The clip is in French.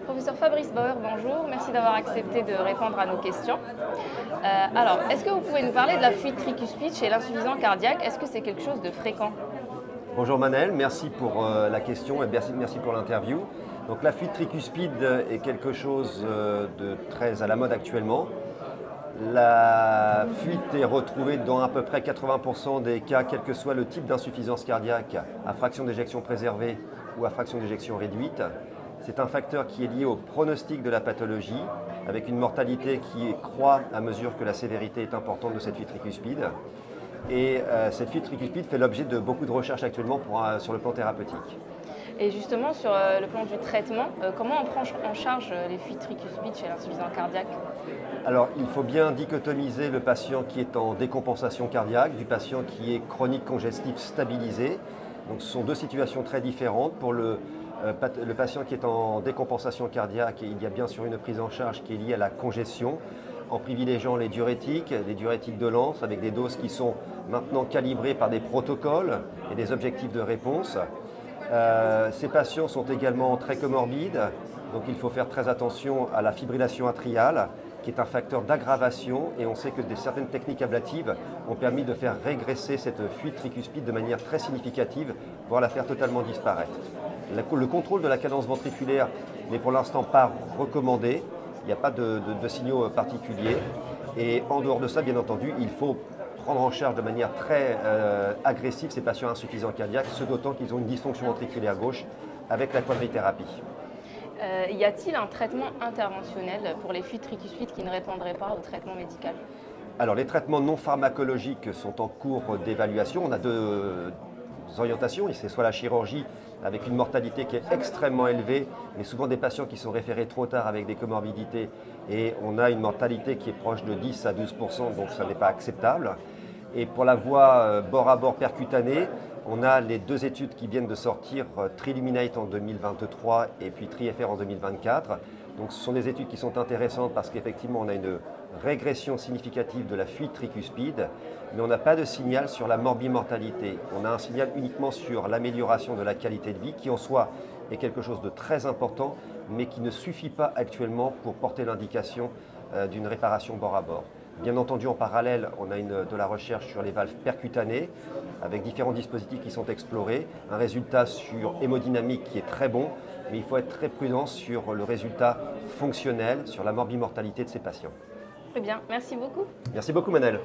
Professeur Fabrice Bauer, bonjour. Merci d'avoir accepté de répondre à nos questions. Alors, est-ce que vous pouvez nous parler de la fuite tricuspide chez l'insuffisant cardiaque? Est-ce que c'est quelque chose de fréquent? Bonjour Manel, merci pour la question et merci pour l'interview. Donc la fuite tricuspide est quelque chose de très à la mode actuellement. La fuite est retrouvée dans à peu près 80% des cas, quel que soit le type d'insuffisance cardiaque, à fraction d'éjection préservée ou à fraction d'éjection réduite. C'est un facteur qui est lié au pronostic de la pathologie, avec une mortalité qui croît à mesure que la sévérité est importante de cette fuite tricuspide. Et cette fuite tricuspide fait l'objet de beaucoup de recherches actuellement sur le plan thérapeutique. Et justement, sur le plan du traitement, comment on prend en charge les fuites tricuspides chez l'insuffisant cardiaque? Alors, il faut bien dichotomiser le patient qui est en décompensation cardiaque du patient qui est chronique congestif stabilisé. Donc, ce sont deux situations très différentes. Pour le patient qui est en décompensation cardiaque, il y a bien sûr une prise en charge qui est liée à la congestion, en privilégiant les diurétiques de lance, avec des doses qui sont maintenant calibrées par des protocoles et des objectifs de réponse. Ces patients sont également très comorbides, donc il faut faire très attention à la fibrillation atriale, qui est un facteur d'aggravation, et on sait que certaines techniques ablatives ont permis de faire régresser cette fuite tricuspide de manière très significative, voire la faire totalement disparaître. Le contrôle de la cadence ventriculaire n'est pour l'instant pas recommandé, il n'y a pas de signaux particuliers, et en dehors de ça, bien entendu, il faut prendre en charge de manière très agressive ces patients insuffisants cardiaques, ce d'autant qu'ils ont une dysfonction ventriculaire gauche avec la quadrithérapie. Y a-t-il un traitement interventionnel pour les fuites tricuspides qui ne répondraient pas au traitement médical? Alors, les traitements non pharmacologiques sont en cours d'évaluation. On a deux orientations, c'est soit la chirurgie avec une mortalité qui est extrêmement élevée, mais souvent des patients qui sont référés trop tard avec des comorbidités, et on a une mortalité qui est proche de 10 à 12%, donc ça n'est pas acceptable. Et pour la voie bord à bord percutanée, on a les deux études qui viennent de sortir, Triluminate en 2023 et puis TriFR en 2024. Donc ce sont des études qui sont intéressantes parce qu'effectivement on a une régression significative de la fuite tricuspide, mais on n'a pas de signal sur la morbimortalité. On a un signal uniquement sur l'amélioration de la qualité de vie, qui en soi est quelque chose de très important, mais qui ne suffit pas actuellement pour porter l'indication d'une réparation bord à bord. Bien entendu, en parallèle, on a de la recherche sur les valves percutanées, avec différents dispositifs qui sont explorés. Un résultat sur hémodynamique qui est très bon, mais il faut être très prudent sur le résultat fonctionnel, sur la morbimortalité de ces patients. Très bien, merci beaucoup. Merci beaucoup Manel.